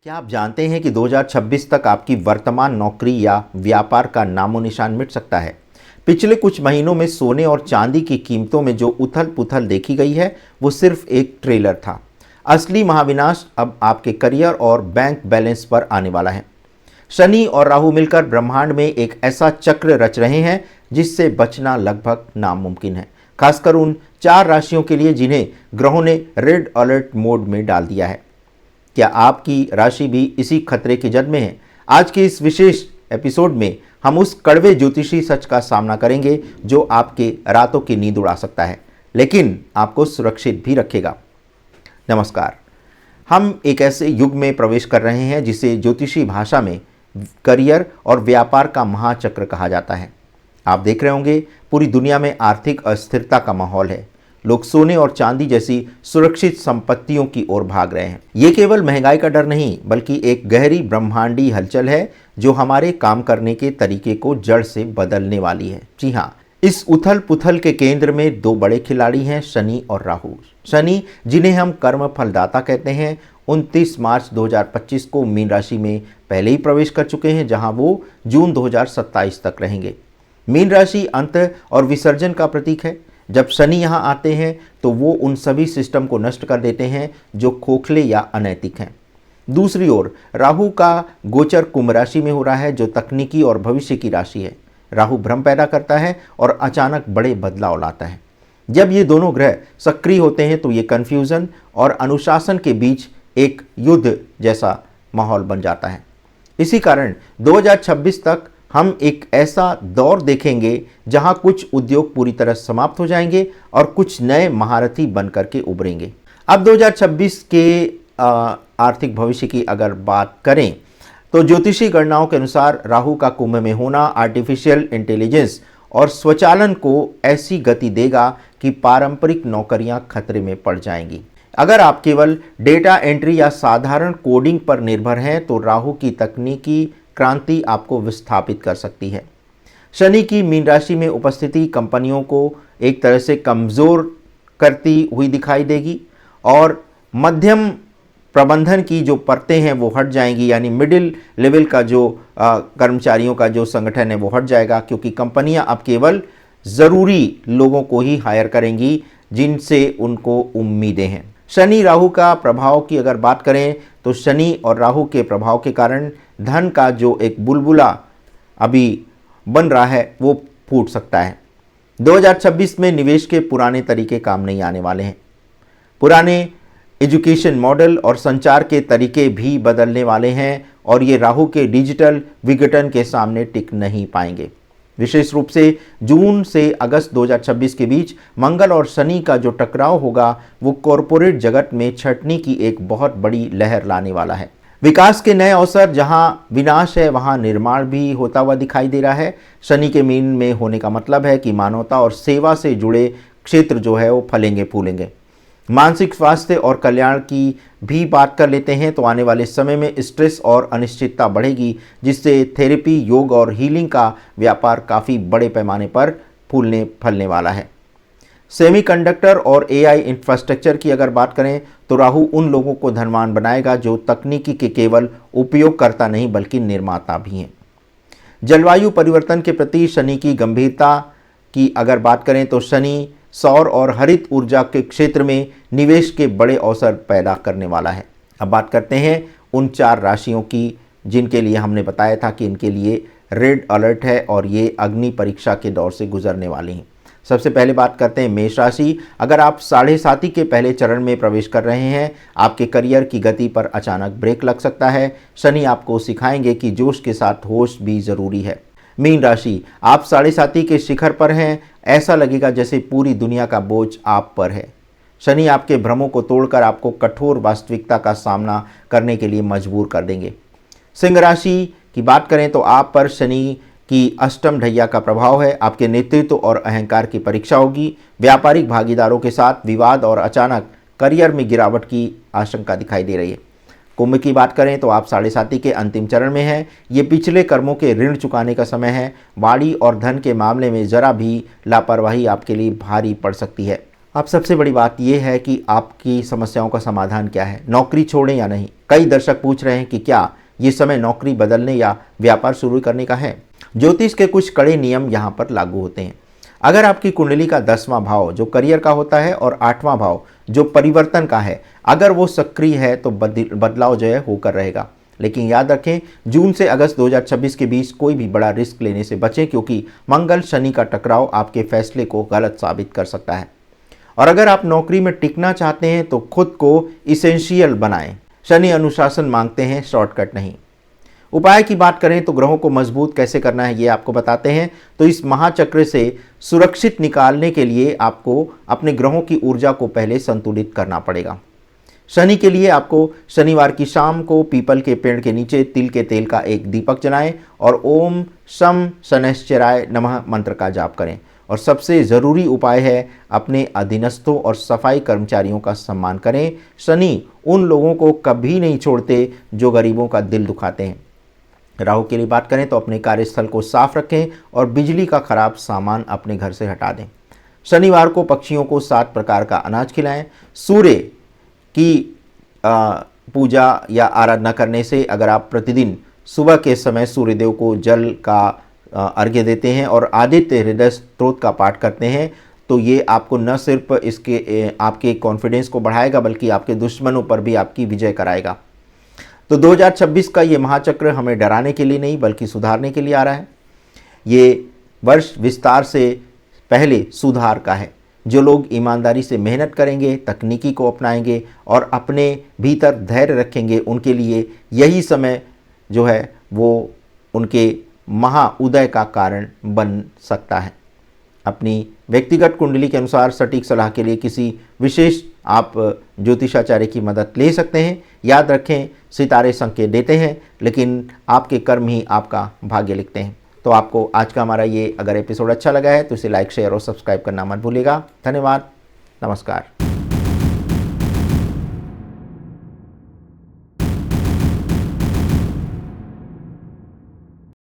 क्या आप जानते हैं कि 2026 तक आपकी वर्तमान नौकरी या व्यापार का नामो निशान मिट सकता है। पिछले कुछ महीनों में सोने और चांदी की कीमतों में जो उथल पुथल देखी गई है वो सिर्फ एक ट्रेलर था। असली महाविनाश अब आपके करियर और बैंक बैलेंस पर आने वाला है। शनि और राहु मिलकर ब्रह्मांड में एक ऐसा चक्र रच रहे हैं जिससे बचना लगभग नामुमकिन है, खासकर उन 4 राशियों के लिए जिन्हें ग्रहों ने रेड अलर्ट मोड में डाल दिया है। क्या आपकी राशि भी इसी खतरे की जद में है? आज के इस विशेष एपिसोड में हम उस कड़वे ज्योतिषी सच का सामना करेंगे जो आपके रातों की नींद उड़ा सकता है, लेकिन आपको सुरक्षित भी रखेगा। नमस्कार। हम एक ऐसे युग में प्रवेश कर रहे हैं जिसे ज्योतिषी भाषा में करियर और व्यापार का महाचक्र कहा जाता है। आप देख रहे होंगे पूरी दुनिया में आर्थिक अस्थिरता का माहौल है। लोग सोने और चांदी जैसी सुरक्षित संपत्तियों की ओर भाग रहे हैं। ये केवल महंगाई का डर नहीं, बल्कि एक गहरी ब्रह्मांडी हलचल है जो हमारे काम करने के तरीके को जड़ से बदलने वाली है। जी हाँ, इस उथल पुथल के केंद्र में 2 बड़े खिलाड़ी हैं, शनि और राहु। शनि, जिन्हें हम कर्म फलदाता कहते हैं, 29 मार्च 2025 को मीन राशि में पहले ही प्रवेश कर चुके हैं, जहां वो जून 2027 तक रहेंगे। मीन राशि अंत और विसर्जन का प्रतीक है। जब शनि यहाँ आते हैं तो वो उन सभी सिस्टम को नष्ट कर देते हैं जो खोखले या अनैतिक हैं। दूसरी ओर राहु का गोचर कुंभ राशि में हो रहा है, जो तकनीकी और भविष्य की राशि है। राहु भ्रम पैदा करता है और अचानक बड़े बदलाव लाता है। जब ये दोनों ग्रह सक्रिय होते हैं तो ये कन्फ्यूजन और अनुशासन के बीच एक युद्ध जैसा माहौल बन जाता है। इसी कारण 2026 तक हम एक ऐसा दौर देखेंगे जहां कुछ उद्योग पूरी तरह समाप्त हो जाएंगे और कुछ नए महारथी बनकर के उभरेंगे। अब 2026 के आर्थिक भविष्य की अगर बात करें तो ज्योतिषी गणनाओं के अनुसार राहु का कुंभ में होना आर्टिफिशियल इंटेलिजेंस और स्वचालन को ऐसी गति देगा कि पारंपरिक नौकरियां खतरे में पड़ जाएंगी। अगर आप केवल डेटा एंट्री या साधारण कोडिंग पर निर्भर हैं तो राहु की तकनीकी क्रांति आपको विस्थापित कर सकती है। शनि की मीन राशि में उपस्थिति कंपनियों को एक तरह से कमज़ोर करती हुई दिखाई देगी और मध्यम प्रबंधन की जो परतें हैं वो हट जाएंगी, यानी मिडिल लेवल का जो कर्मचारियों का जो संगठन है वो हट जाएगा, क्योंकि कंपनियां अब केवल ज़रूरी लोगों को ही हायर करेंगी जिनसे उनको उम्मीदें हैं। शनि राहु का प्रभाव की अगर बात करें तो शनि और राहु के प्रभाव के कारण धन का जो एक बुलबुला अभी बन रहा है वो फूट सकता है। 2026 में निवेश के पुराने तरीके काम नहीं आने वाले हैं। पुराने एजुकेशन मॉडल और संचार के तरीके भी बदलने वाले हैं और ये राहु के डिजिटल विघटन के सामने टिक नहीं पाएंगे। विशेष रूप से जून से अगस्त 2026 के बीच मंगल और शनि का जो टकराव होगा वो कॉरपोरेट जगत में छंटनी की एक बहुत बड़ी लहर लाने वाला है। विकास के नए अवसर, जहां विनाश है वहां निर्माण भी होता हुआ दिखाई दे रहा है। शनि के मीन में होने का मतलब है कि मानवता और सेवा से जुड़े क्षेत्र जो है वो फलेंगे फूलेंगे। मानसिक स्वास्थ्य और कल्याण की भी बात कर लेते हैं तो आने वाले समय में स्ट्रेस और अनिश्चितता बढ़ेगी, जिससे थेरेपी, योग और हीलिंग का व्यापार काफ़ी बड़े पैमाने पर फूलने फलने वाला है। सेमीकंडक्टर और एआई इंफ्रास्ट्रक्चर की अगर बात करें तो राहु उन लोगों को धनवान बनाएगा जो तकनीकी के केवल उपयोगकर्ता नहीं बल्कि निर्माता भी हैं। जलवायु परिवर्तन के प्रति शनि की गंभीरता की अगर बात करें तो शनि सौर और हरित ऊर्जा के क्षेत्र में निवेश के बड़े अवसर पैदा करने वाला है। अब बात करते हैं उन 4 राशियों की जिनके लिए हमने बताया था कि इनके लिए रेड अलर्ट है और ये अग्नि परीक्षा के दौर से गुजरने वाली हैं। सबसे पहले बात करते हैं मेष राशि। अगर आप 7.5 के पहले चरण में प्रवेश कर रहे हैं, आपके करियर की गति पर अचानक ब्रेक लग सकता है। शनि आपको सिखाएंगे कि जोश के साथ होश भी ज़रूरी है। मीन राशि, आप 7.5 के शिखर पर हैं, ऐसा लगेगा जैसे पूरी दुनिया का बोझ आप पर है। शनि आपके भ्रमों को तोड़कर आपको कठोर वास्तविकता का सामना करने के लिए मजबूर कर देंगे। सिंह राशि की बात करें तो आप पर शनि की अष्टम ढैया का प्रभाव है। आपके नेतृत्व और अहंकार की परीक्षा होगी। व्यापारिक भागीदारों के साथ विवाद और अचानक करियर में गिरावट की आशंका दिखाई दे रही है। कुंभ की बात करें तो आप 7.5 के अंतिम चरण में हैं। ये पिछले कर्मों के ऋण चुकाने का समय है। वाणी और धन के मामले में जरा भी लापरवाही आपके लिए भारी पड़ सकती है। अब सबसे बड़ी बात यह है कि आपकी समस्याओं का समाधान क्या है, नौकरी छोड़ें या नहीं। कई दर्शक पूछ रहे हैं कि क्या ये समय नौकरी बदलने या व्यापार शुरू करने का है। ज्योतिष के कुछ कड़े नियम यहाँ पर लागू होते हैं। अगर आपकी कुंडली का 10वां भाव जो करियर का होता है और 8वां भाव जो परिवर्तन का है, अगर वो सक्रिय है तो बदलाव जो है होकर रहेगा। लेकिन याद रखें, जून से अगस्त 2026 के बीच कोई भी बड़ा रिस्क लेने से बचें, क्योंकि मंगल शनि का टकराव आपके फैसले को गलत साबित कर सकता है। और अगर आप नौकरी में टिकना चाहते हैं तो खुद को इसेंशियल बनाएं। शनि अनुशासन मांगते हैं, शॉर्टकट नहीं। उपाय की बात करें तो ग्रहों को मजबूत कैसे करना है ये आपको बताते हैं। तो इस महाचक्र से सुरक्षित निकालने के लिए आपको अपने ग्रहों की ऊर्जा को पहले संतुलित करना पड़ेगा। शनि के लिए आपको शनिवार की शाम को पीपल के पेड़ के नीचे तिल के तेल का एक दीपक जलाएं और ओम शम शनैश्चराय नमः मंत्र का जाप करें। और सबसे ज़रूरी उपाय है अपने अधीनस्थों और सफाई कर्मचारियों का सम्मान करें। शनि उन लोगों को कभी नहीं छोड़ते जो गरीबों का दिल दुखाते हैं। राहु के लिए बात करें तो अपने कार्यस्थल को साफ रखें और बिजली का खराब सामान अपने घर से हटा दें। शनिवार को पक्षियों को 7 प्रकार का अनाज खिलाएं। सूर्य की पूजा या आराधना करने से, अगर आप प्रतिदिन सुबह के समय सूर्यदेव को जल का अर्घ्य देते हैं और आदित्य हृदय स्तोत्र का पाठ करते हैं, तो ये आपको न सिर्फ आपके कॉन्फिडेंस को बढ़ाएगा बल्कि आपके दुश्मनों पर भी आपकी विजय कराएगा। तो 2026 का ये महाचक्र हमें डराने के लिए नहीं बल्कि सुधारने के लिए आ रहा है। ये वर्ष विस्तार से पहले सुधार का है। जो लोग ईमानदारी से मेहनत करेंगे, तकनीकी को अपनाएंगे और अपने भीतर धैर्य रखेंगे, उनके लिए यही समय जो है वो उनके महाउदय का कारण बन सकता है। अपनी व्यक्तिगत कुंडली के अनुसार सटीक सलाह के लिए किसी विशेष आप ज्योतिषाचार्य की मदद ले सकते हैं। याद रखें, सितारे संकेत देते हैं लेकिन आपके कर्म ही आपका भाग्य लिखते हैं। तो आपको आज का हमारा ये अगर एपिसोड अच्छा लगा है तो इसे लाइक, शेयर और सब्सक्राइब करना मत भूलिएगा। धन्यवाद, नमस्कार।